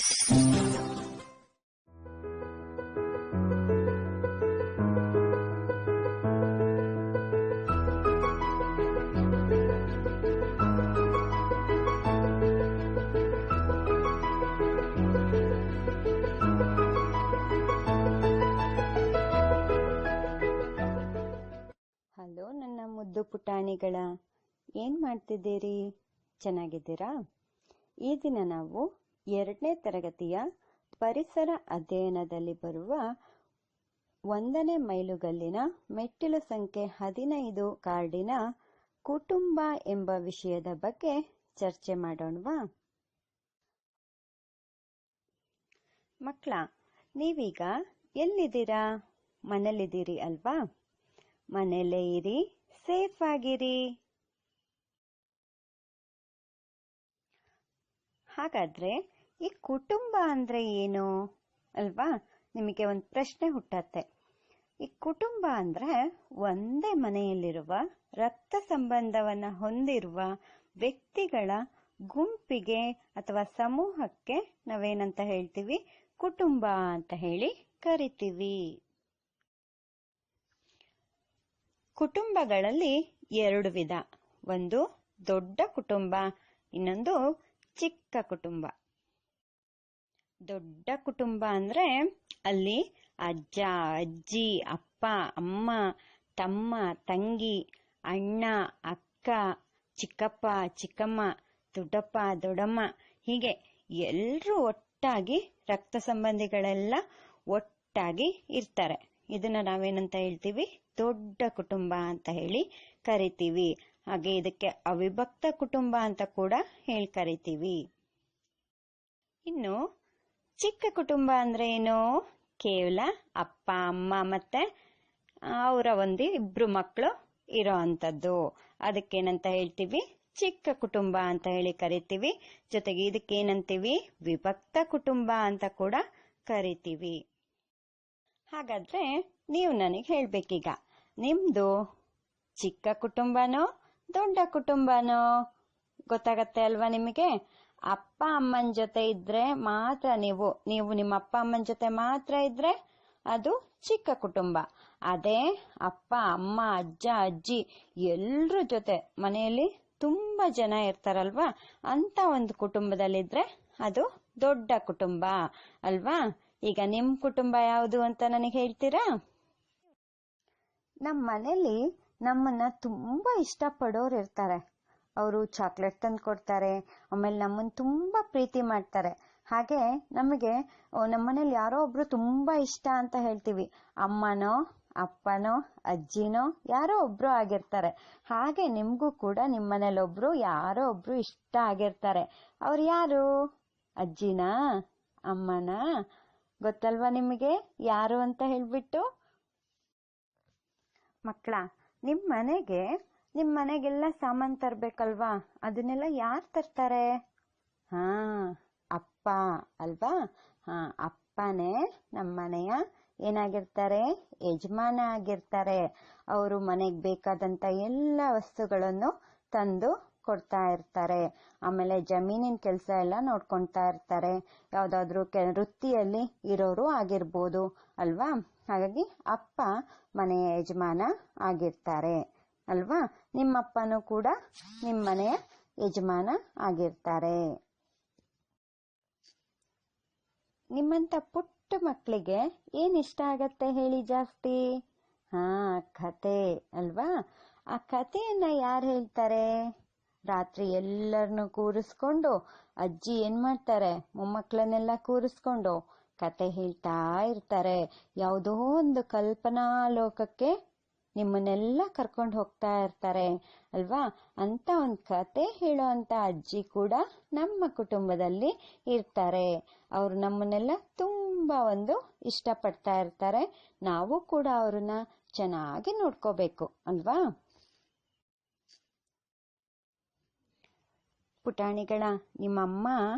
Hello ನನ್ನ ಮುದ್ದು ಪುಟಾಣಿಗಳ, ಏನ್ ಮಾಡ್ತಿದ್ದೀರಿ? ಚೆನ್ನಾಗಿದ್ದೀರಾ? ಈ ದಿನ ನಾವು 2ನೇ ತರಗತಿಯ ಪರಿಸರ ಅಧ್ಯಯನದಲ್ಲಿ ಬರುವ 1ನೇ ಮೈಲುಗಲ್ಲಿನ ಮೆಟ್ಟಿಲು ಸಂಖ್ಯೆ 15 ಕಾರ್ಡಿನ ಕುಟುಂಬ ಎಂಬ ವಿಷಯದ ಬಗ್ಗೆ ಚರ್ಚೆ ಮಾಡೋಣವಾ? ಮಕ್ಕಳ, ನೀವೀಗ ಎಲ್ಲಿದ್ದೀರಾ? ಮನೇಲಿದ್ದೀರಿ ಅಲ್ವಾ? ಮನೆಯಲ್ಲೇ ಇರಿ, ಸೇಫ್ ಆಗಿರಿ. ಹಾಗಾದ್ರೆ ಈ ಕುಟುಂಬ ಅಂದ್ರೆ ಏನು ಅಲ್ವಾ? ನಿಮಗೆ ಒಂದು ಪ್ರಶ್ನೆ ಹುಟ್ಟತ್ತೆ. ಈ ಕುಟುಂಬ ಅಂದ್ರೆ ಒಂದೇ ಮನೆಯಲ್ಲಿರುವ ರಕ್ತ ಸಂಬಂಧವನ್ನ ಹೊಂದಿರುವ ವ್ಯಕ್ತಿಗಳ ಗುಂಪಿಗೆ ಅಥವಾ ಸಮೂಹಕ್ಕೆ ನಾವೇನಂತ ಹೇಳ್ತೀವಿ? ಕುಟುಂಬ ಅಂತ ಹೇಳಿ ಕರಿತೀವಿ. ಕುಟುಂಬಗಳಲ್ಲಿ 2 ವಿಧ. ಒಂದು ದೊಡ್ಡ ಕುಟುಂಬ, ಇನ್ನೊಂದು ಚಿಕ್ಕ ಕುಟುಂಬ. ದೊಡ್ಡ ಕುಟುಂಬ ಅಂದ್ರೆ ಅಲ್ಲಿ ಅಜ್ಜ, ಅಜ್ಜಿ, ಅಪ್ಪ, ಅಮ್ಮ, ತಮ್ಮ, ತಂಗಿ, ಅಣ್ಣ, ಅಕ್ಕ, ಚಿಕ್ಕಪ್ಪ, ಚಿಕ್ಕಮ್ಮ, ದೊಡ್ಡಪ್ಪ, ದೊಡ್ಡಮ್ಮ, ಹೀಗೆ ಎಲ್ಲರೂ ಒಟ್ಟಾಗಿ ರಕ್ತ ಸಂಬಂಧಿಗಳೆಲ್ಲ ಒಟ್ಟಾಗಿ ಇರ್ತಾರೆ. ಇದನ್ನ ನಾವೇನಂತ ಹೇಳ್ತೀವಿ? ದೊಡ್ಡ ಕುಟುಂಬ ಅಂತ ಹೇಳಿ ಕರಿತೀವಿ. ಹಾಗೆ ಇದಕ್ಕೆ ಅವಿಭಕ್ತ ಕುಟುಂಬ ಅಂತ ಕೂಡ ಹೇಳಿ ಕರಿತೀವಿ. ಇನ್ನು ಚಿಕ್ಕ ಕುಟುಂಬ ಅಂದ್ರೆ ಏನು? ಕೇವಲ ಅಪ್ಪ, ಅಮ್ಮ ಮತ್ತೆ ಅವರ ಇಬ್ರು ಮಕ್ಕಳು ಇರೋ ಅಂತದ್ದು. ಅದಕ್ಕೇನಂತ ಹೇಳ್ತೀವಿ? ಚಿಕ್ಕ ಕುಟುಂಬ ಅಂತ ಹೇಳಿ ಕರಿತೀವಿ. ಜೊತೆಗೆ ಇದಕ್ಕೇನಂತೀವಿ? ವಿಭಕ್ತ ಕುಟುಂಬ ಅಂತ ಕೂಡ ಕರಿತೀವಿ. ಹಾಗಾದ್ರೆ ನೀವು ನನಗೆ ಹೇಳ್ಬೇಕೀಗ, ನಿಮ್ದು ಚಿಕ್ಕ ಕುಟುಂಬನೋ ದೊಡ್ಡ ಕುಟುಂಬನೋ? ಗೊತ್ತಾಗತ್ತೆ ಅಲ್ವಾ ನಿಮಗೆ? ಅಪ್ಪ ಅಮ್ಮನ ಜೊತೆ ಇದ್ರೆ ಮಾತ್ರ, ನೀವು ನಿಮ್ಮ ಅಪ್ಪ ಅಮ್ಮನ ಜೊತೆ ಮಾತ್ರ ಇದ್ರೆ ಅದು ಚಿಕ್ಕ ಕುಟುಂಬ. ಅದೇ ಅಪ್ಪ ಅಮ್ಮ ಅಜ್ಜ ಅಜ್ಜಿ ಎಲ್ರ ಜೊತೆ ಮನೆಯಲ್ಲಿ ತುಂಬಾ ಜನ ಇರ್ತಾರಲ್ವಾ, ಅಂತ ಒಂದು ಕುಟುಂಬದಲ್ಲಿದ್ರೆ ಅದು ದೊಡ್ಡ ಕುಟುಂಬ ಅಲ್ವಾ? ಈಗ ನಿಮ್ ಕುಟುಂಬ ಯಾವುದು ಅಂತ ನನಗೆ ಹೇಳ್ತೀರಾ? ನಮ್ಮ ಮನೇಲಿ ನಮ್ಮನ್ನ ತುಂಬಾ ಇಷ್ಟಪಡೋರು ಇರ್ತಾರೆ. ಅವರು ಚಾಕ್ಲೇಟ್ ತಂದು ಕೊಡ್ತಾರೆ, ಆಮೇಲೆ ನಮ್ಮನ್ನ ತುಂಬಾ ಪ್ರೀತಿ ಮಾಡ್ತಾರೆ. ಹಾಗೆ ನಮಗೆ ನಮ್ಮನೇಲಿ ಯಾರೋ ಒಬ್ರು ತುಂಬಾ ಇಷ್ಟ ಅಂತ ಹೇಳ್ತೀವಿ. ಅಮ್ಮನೋ ಅಪ್ಪನೋ ಅಜ್ಜಿನೋ ಯಾರೋ ಒಬ್ರು ಆಗಿರ್ತಾರೆ. ಹಾಗೆ ನಿಮ್ಗೂ ಕೂಡ ನಿಮ್ಮನೇಲಿ ಯಾರೋ ಒಬ್ರು ಇಷ್ಟ ಆಗಿರ್ತಾರೆ. ಅವ್ರು ಯಾರು? ಅಜ್ಜಿನಾ? ಅಮ್ಮನಾ? ಗೊತ್ತಲ್ವಾ ನಿಮಗೆ ಯಾರು ಅಂತ ಹೇಳ್ಬಿಟ್ಟು? ಮಕ್ಕಳ, ನಿಮ್ ಮನೆಗೆಲ್ಲ ಸಾಮಾನ್ ತರ್ಬೇಕಲ್ವಾ? ಅದನ್ನೆಲ್ಲ ಯಾರು ತರ್ತಾರೆ? ಅಪ್ಪ ಅಲ್ವಾ? ಅಪ್ಪನೇ ನಮ್ಮ ಮನೆಯ ಏನಾಗಿರ್ತಾರೆ? ಯಜಮಾನ ಆಗಿರ್ತಾರೆ. ಅವರು ಮನೆಗೆ ಬೇಕಾದಂತ ಎಲ್ಲ ವಸ್ತುಗಳನ್ನು ತಂದು ಕೊಡ್ತಾ ಇರ್ತಾರೆ. ಆಮೇಲೆ ಜಮೀನಿನ ಕೆಲಸ ಎಲ್ಲ ನೋಡ್ಕೊಳ್ತಾ ಇರ್ತಾರೆ. ಯಾವ್ದಾದ್ರು ವೃತ್ತಿಯಲ್ಲಿ ಇರೋರು ಆಗಿರ್ಬೋದು ಅಲ್ವಾ? ಹಾಗಾಗಿ ಅಪ್ಪ ಮನೆಯ ಯಜಮಾನ ಆಗಿರ್ತಾರೆ ಅಲ್ವಾ? ನಿಮ್ಮಪ್ಪನೂ ಕೂಡ ನಿಮ್ಮ ಮನೆಯ ಯಜಮಾನ ಆಗಿರ್ತಾರೆ. ನಿಮ್ಮಂತ ಪುಟ್ಟ ಮಕ್ಕಳಿಗೆ ಏನ್ ಇಷ್ಟ ಆಗತ್ತೆ ಹೇಳಿ ಜಾಸ್ತಿ? ಕತೆ ಅಲ್ವಾ? ಆ ಕಥೆಯನ್ನ ಯಾರು ಹೇಳ್ತಾರೆ? ರಾತ್ರಿ ಎಲ್ಲರನ್ನು ಕೂರಿಸ್ಕೊಂಡು ಅಜ್ಜಿ ಏನ್ ಮಾಡ್ತಾರೆ? ಮೊಮ್ಮಕ್ಕಳನ್ನೆಲ್ಲ ಕೂರಿಸ್ಕೊಂಡು ಕತೆ ಹೇಳ್ತಾ ಇರ್ತಾರೆ. ಯಾವುದೋ ಒಂದು ಕಲ್ಪನಾ ಲೋಕಕ್ಕೆ ನಿಮ್ಮನ್ನೆಲ್ಲ ಕರ್ಕೊಂಡು ಹೋಗ್ತಾ ಇರ್ತಾರೆ ಅಲ್ವಾ? ಅಂತ ಒಂದು ಕತೆ ಹೇಳೋ ಅಂತ ಅಜ್ಜಿ ಕೂಡ ನಮ್ಮ ಕುಟುಂಬದಲ್ಲಿ ಇರ್ತಾರೆ. ಅವರು ನಮ್ಮನ್ನೆಲ್ಲ ತುಂಬಾ ಇಷ್ಟಪಡ್ತಾ ಇರ್ತಾರೆ. ನಾವು ಕೂಡ ಅವ್ರನ್ನ ಚೆನ್ನಾಗಿ ನೋಡ್ಕೋಬೇಕು ಅಲ್ವಾ? ಪುಟಾಣಿಗಳ, ನಿಮ್ಮಮ್ಮ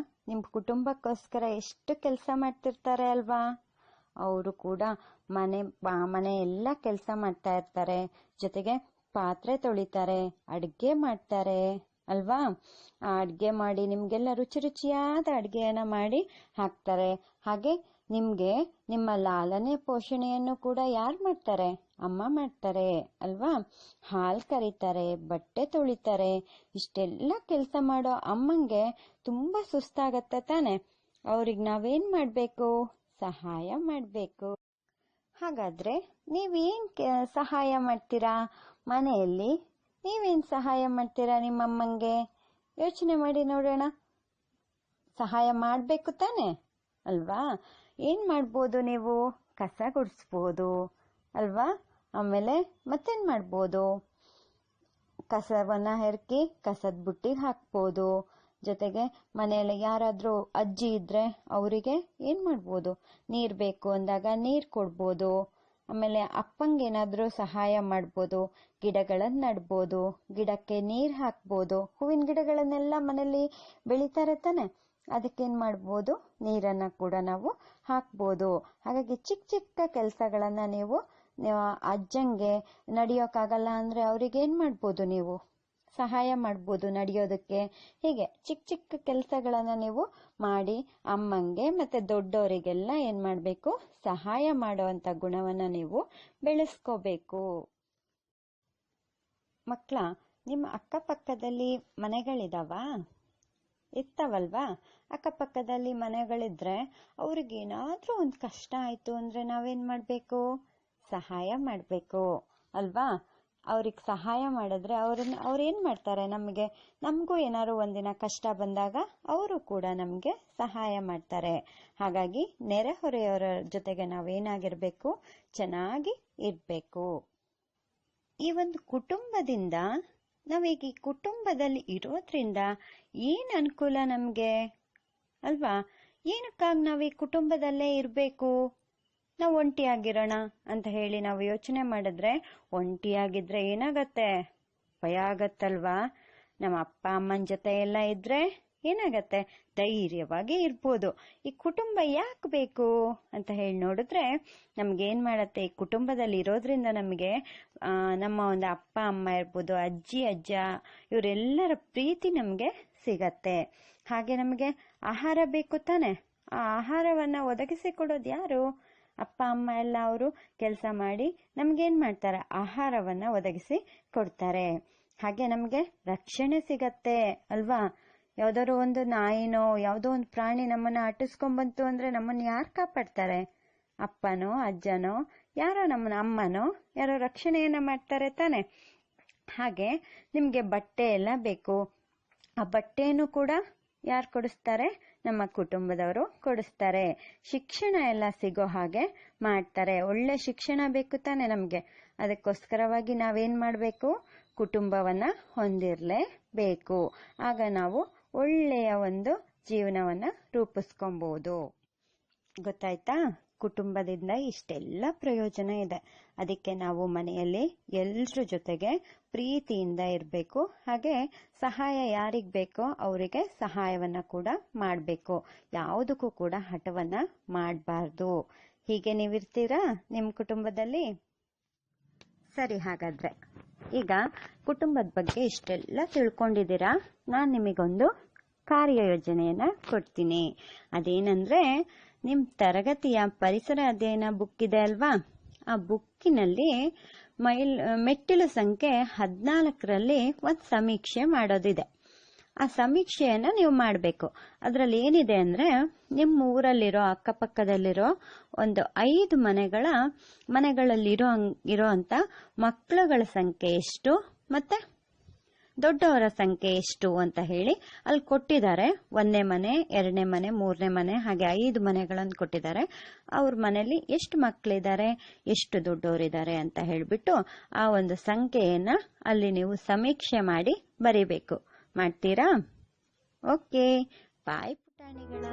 ನಿಮ್ ಕುಟುಂಬಕ್ಕೋಸ್ಕರ ಎಷ್ಟು ಕೆಲಸ ಮಾಡ್ತಿರ್ತಾರೆ ಅಲ್ವಾ? ಅವರು ಕೂಡ ಮನೆ ಎಲ್ಲ ಕೆಲಸ ಮಾಡ್ತಾ ಇರ್ತಾರೆ. ಜೊತೆಗೆ ಪಾತ್ರೆ ತೊಳಿತಾರೆ, ಅಡ್ಗೆ ಮಾಡ್ತಾರೆ ಅಲ್ವಾ? ಅಡ್ಗೆ ಮಾಡಿ ನಿಮ್ಗೆಲ್ಲ ರುಚಿ ರುಚಿಯಾದ ಅಡ್ಗೆಯನ್ನ ಮಾಡಿ ಹಾಕ್ತಾರೆ. ಹಾಗೆ ನಿಮ್ಗೆ ನಿಮ್ಮ ಲಾಲನೆ ಪೋಷಣೆಯನ್ನು ಕೂಡ ಯಾರು ಮಾಡ್ತಾರೆ? ಅಮ್ಮ ಮಾಡ್ತಾರೆ ಅಲ್ವಾ? ಹಾಲ್ ಕರೀತಾರೆ, ಬಟ್ಟೆ ತೊಳಿತಾರೆ. ಇಷ್ಟೆಲ್ಲ ಕೆಲಸ ಮಾಡೋ ಅಮ್ಮಂಗೆ ತುಂಬಾ ಸುಸ್ತಾಗತ್ತೆ ತಾನೆ. ಅವ್ರಿಗೆ ನಾವೇನ್ ಮಾಡ್ಬೇಕು? ಸಹಾಯ ಮಾಡ್ಬೇಕು. ಹಾಗಾದ್ರೆ ನೀವೇನ್ ಸಹಾಯ ಮಾಡ್ತೀರಾ ಮನೆಯಲ್ಲಿ? ನೀವೇನ್ ಸಹಾಯ ಮಾಡ್ತೀರಾ ನಿಮ್ಮಮ್ಮಂಗೆ? ಯೋಚನೆ ಮಾಡಿ ನೋಡೋಣ. ಸಹಾಯ ಮಾಡ್ಬೇಕು ತಾನೆ ಅಲ್ವಾ? ಏನ್ ಮಾಡ್ಬೋದು ನೀವು? ಕಸ ಗುಡಿಸ್ಬೋದು ಅಲ್ವಾ? ಆಮೇಲೆ ಮತ್ತೇನ್ ಮಾಡ್ಬೋದು? ಕಸವನ್ನ ಹೆರ್ಕಿ ಕಸದ ಬುಟ್ಟಿಗೆ ಹಾಕ್ಬೋದು. ಜೊತೆಗೆ ಮನೆಯಲ್ಲಿ ಯಾರಾದ್ರೂ ಅಜ್ಜಿ ಇದ್ರೆ ಅವರಿಗೆ ಏನ್ ಮಾಡ್ಬೋದು? ನೀರ್ ಬೇಕು ಅಂದಾಗ ನೀರ್ ಕೊಡ್ಬೋದು. ಆಮೇಲೆ ಅಪ್ಪಂಗೇನಾದ್ರೂ ಸಹಾಯ ಮಾಡ್ಬೋದು. ಗಿಡಗಳನ್ನ ನಡ್ಬೋದು, ಗಿಡಕ್ಕೆ ನೀರ್ ಹಾಕ್ಬೋದು. ಹೂವಿನ ಗಿಡಗಳನ್ನೆಲ್ಲ ಮನೇಲಿ ಬೆಳಿತಾರೆ ತಾನೆ, ಅದಕ್ಕೇನ್ ಮಾಡ್ಬೋದು? ನೀರನ್ನ ಕೂಡ ನಾವು ಹಾಕ್ಬೋದು. ಹಾಗಾಗಿ ಚಿಕ್ಕ ಚಿಕ್ಕ ಕೆಲಸಗಳನ್ನ ನೀವು ಅಜ್ಜಂಗೆ ನಡೆಯೋಕ್ಕಾಗಲ್ಲ ಅಂದ್ರೆ ಅವ್ರಿಗೆ ಏನ್ ಮಾಡ್ಬೋದು? ನೀವು ಸಹಾಯ ಮಾಡ್ಬೋದು ನಡೆಯೋದಕ್ಕೆ. ಹೀಗೆ ಚಿಕ್ಕ ಚಿಕ್ಕ ಕೆಲಸಗಳನ್ನ ನೀವು ಮಾಡಿ ಅಮ್ಮಂಗೆ ಮತ್ತೆ ದೊಡ್ಡವರಿಗೆಲ್ಲ ಏನ್ ಮಾಡ್ಬೇಕು? ಸಹಾಯ ಮಾಡುವಂತ ಗುಣವನ್ನ ನೀವು ಬೆಳೆಸ್ಕೋಬೇಕು. ಮಕ್ಕಳ, ನಿಮ್ಮ ಅಕ್ಕಪಕ್ಕದಲ್ಲಿ ಮನೆಗಳಿದಾವ? ಇರ್ತಾವಲ್ವಾ? ಅಕ್ಕಪಕ್ಕದಲ್ಲಿ ಮನೆಗಳಿದ್ರೆ ಅವ್ರಿಗೇನಾದ್ರೂ ಒಂದು ಕಷ್ಟ ಆಯ್ತು ಅಂದ್ರೆ ನಾವೇನ್ ಮಾಡ್ಬೇಕು? ಸಹಾಯ ಮಾಡ್ಬೇಕು ಅಲ್ವಾ? ಅವ್ರಿಗೆ ಸಹಾಯ ಮಾಡಿದ್ರೆ ಅವ್ರೇನ್ ಮಾಡ್ತಾರೆ? ನಮಗೂ ಏನಾದ್ರು ಒಂದಿನ ಕಷ್ಟ ಬಂದಾಗ ಅವರು ಕೂಡ ನಮ್ಗೆ ಸಹಾಯ ಮಾಡ್ತಾರೆ. ಹಾಗಾಗಿ ನೆರೆಹೊರೆಯವರ ಜೊತೆಗೆ ನಾವೇನಾಗಿರ್ಬೇಕು? ಚೆನ್ನಾಗಿ ಇರ್ಬೇಕು. ಈ ಒಂದು ಕುಟುಂಬದಿಂದ ನಾವೀಗ ಈ ಕುಟುಂಬದಲ್ಲಿ ಇರೋದ್ರಿಂದ ಏನ್ ಅನುಕೂಲ ನಮ್ಗೆ ಅಲ್ವಾ? ಏನಕ್ಕಾಗಿ ನಾವ್ ಈ ಕುಟುಂಬದಲ್ಲೇ ಇರ್ಬೇಕು? ನಾವು ಒಂಟಿಯಾಗಿರೋಣ ಅಂತ ಹೇಳಿ ನಾವು ಯೋಚನೆ ಮಾಡಿದ್ರೆ ಒಂಟಿಯಾಗಿದ್ರೆ ಏನಾಗತ್ತೆ? ಭಯ ಆಗತ್ತಲ್ವಾ? ನಮ್ಮ ಅಪ್ಪ ಅಮ್ಮನ ಜೊತೆ ಎಲ್ಲ ಇದ್ರೆ ಏನಾಗತ್ತೆ? ಧೈರ್ಯವಾಗಿ ಇರ್ಬೋದು. ಈ ಕುಟುಂಬ ಯಾಕೆ ಬೇಕು ಅಂತ ಹೇಳಿ ನೋಡಿದ್ರೆ ನಮ್ಗೇನ್ ಮಾಡತ್ತೆ? ಈ ಕುಟುಂಬದಲ್ಲಿ ಇರೋದ್ರಿಂದ ನಮಗೆ ನಮ್ಮ ಒಂದು ಅಪ್ಪ ಅಮ್ಮ ಇರ್ಬೋದು, ಅಜ್ಜಿ ಅಜ್ಜ, ಇವರೆಲ್ಲರ ಪ್ರೀತಿ ನಮ್ಗೆ ಸಿಗತ್ತೆ. ಹಾಗೆ ನಮಗೆ ಆಹಾರ ಬೇಕು ತಾನೆ. ಆ ಆಹಾರವನ್ನ ಒದಗಿಸಿ ಕೊಡೋದು ಯಾರು? ಅಪ್ಪ ಅಮ್ಮ ಎಲ್ಲ ಅವರು ಕೆಲಸ ಮಾಡಿ ನಮ್ಗೇನ್ ಮಾಡ್ತಾರೆ? ಆಹಾರವನ್ನ ಒದಗಿಸಿ ಕೊಡ್ತಾರೆ. ಹಾಗೆ ನಮ್ಗೆ ರಕ್ಷಣೆ ಸಿಗತ್ತೆ ಅಲ್ವಾ? ಯಾವ್ದಾದ್ರು ಒಂದು ನಾಯಿನೋ ಯಾವ್ದೋ ಒಂದು ಪ್ರಾಣಿ ನಮ್ಮನ್ನ ಅಟ್ಟಿಸ್ಕೊಂಡ್ಬಂತು ಅಂದ್ರೆ ನಮ್ಮನ್ನ ಯಾರು ಕಾಪಾಡ್ತಾರೆ? ಅಪ್ಪನೋ ಅಜ್ಜನೋ ಯಾರೋ, ನಮ್ಮನ್ನ ಅಮ್ಮನೋ ಯಾರೋ ರಕ್ಷಣೆಯನ್ನ ಮಾಡ್ತಾರೆ ತಾನೆ. ಹಾಗೆ ನಿಮ್ಗೆ ಬಟ್ಟೆ ಎಲ್ಲ ಬೇಕು. ಆ ಬಟ್ಟೆಯನ್ನು ಕೂಡ ಯಾರು ಕೊಡಿಸ್ತಾರೆ? ನಮ್ಮ ಕುಟುಂಬದವರು ಕೊಡಿಸ್ತಾರೆ. ಶಿಕ್ಷಣ ಎಲ್ಲ ಸಿಗೋ ಹಾಗೆ ಮಾಡ್ತಾರೆ. ಒಳ್ಳೆ ಶಿಕ್ಷಣ ಬೇಕು ತಾನೆ ನಮ್ಗೆ. ಅದಕ್ಕೋಸ್ಕರವಾಗಿ ನಾವೇನ್ ಮಾಡ್ಬೇಕು? ಕುಟುಂಬವನ್ನ ಹೊಂದಿರ್ಲೇಬೇಕು. ಆಗ ನಾವು ಒಳ್ಳೆಯ ಒಂದು ಜೀವನವನ್ನ ರೂಪಿಸ್ಕೊಬಹುದು. ಗೊತ್ತಾಯ್ತಾ? ಕುಟುಂಬದಿಂದ ಇಷ್ಟೆಲ್ಲ ಪ್ರಯೋಜನ ಇದೆ. ಅದಕ್ಕೆ ನಾವು ಮನೆಯಲ್ಲಿ ಎಲ್ರ ಜೊತೆಗೆ ಪ್ರೀತಿಯಿಂದ ಇರಬೇಕು. ಹಾಗೆ ಸಹಾಯ ಯಾರಿಗ್ ಬೇಕೋ ಅವರಿಗೆ ಸಹಾಯವನ್ನ ಕೂಡ ಮಾಡಬೇಕು. ಯಾವುದಕ್ಕೂ ಕೂಡ ಹಠವನ್ನ ಮಾಡಬಾರ್ದು. ಹೀಗೆ ನೀವಿರ್ತೀರಾ ನಿಮ್ಮ ಕುಟುಂಬದಲ್ಲಿ? ಸರಿ, ಹಾಗಾದ್ರೆ ಈಗ ಕುಟುಂಬದ ಬಗ್ಗೆ ಇಷ್ಟೆಲ್ಲ ತಿಳ್ಕೊಂಡಿದ್ದೀರಾ. ನಾನು ನಿಮಗೊಂದು ಕಾರ್ಯಯೋಜನೆಯನ್ನ ಕೊಡ್ತೀನಿ. ಅದೇನಂದ್ರೆ, ನಿಮ್ ತರಗತಿಯ ಪರಿಸರ ಅಧ್ಯಯನ ಬುಕ್ ಇದೆ ಅಲ್ವಾ? ಆ ಬುಕ್ಕಿನಲ್ಲಿ ಮೆಟ್ಟಿಲು ಸಂಖ್ಯೆ 14ರಲ್ಲಿ ಒಂದು ಸಮೀಕ್ಷೆ ಮಾಡೋದಿದೆ. ಆ ಸಮೀಕ್ಷೆಯನ್ನ ನೀವು ಮಾಡಬೇಕು. ಅದ್ರಲ್ಲಿ ಏನಿದೆ ಅಂದ್ರೆ, ನಿಮ್ಮ ಊರಲ್ಲಿರೋ ಅಕ್ಕಪಕ್ಕದಲ್ಲಿರೋ ಒಂದು 5 ಮನೆಗಳಲ್ಲಿ ಇರೋಂತ ಮಕ್ಕಳುಗಳ ಸಂಖ್ಯೆ ಎಷ್ಟು ಮತ್ತೆ ದೊಡ್ಡವರ ಸಂಖ್ಯೆ ಎಷ್ಟು ಅಂತ ಹೇಳಿ ಅಲ್ಲಿ ಕೊಟ್ಟಿದ್ದಾರೆ. 1ನೇ ಮನೆ, 2ನೇ ಮನೆ, 3ನೇ ಮನೆ, ಹಾಗೆ 5 ಮನೆಗಳನ್ನು ಕೊಟ್ಟಿದ್ದಾರೆ. ಅವ್ರ ಮನೆಯಲ್ಲಿ ಎಷ್ಟು ಮಕ್ಕಳಿದ್ದಾರೆ, ಎಷ್ಟು ದೊಡ್ಡವರಿದ್ದಾರೆ ಅಂತ ಹೇಳ್ಬಿಟ್ಟು ಆ ಒಂದು ಸಂಖ್ಯೆಯನ್ನ ಅಲ್ಲಿ ನೀವು ಸಮೀಕ್ಷೆ ಮಾಡಿ ಬರೀಬೇಕು. ಮಾಡ್ತೀರಾ? ಓಕೆ, ಬಾಯ್ ಪುಟಾಣಿಗಳ.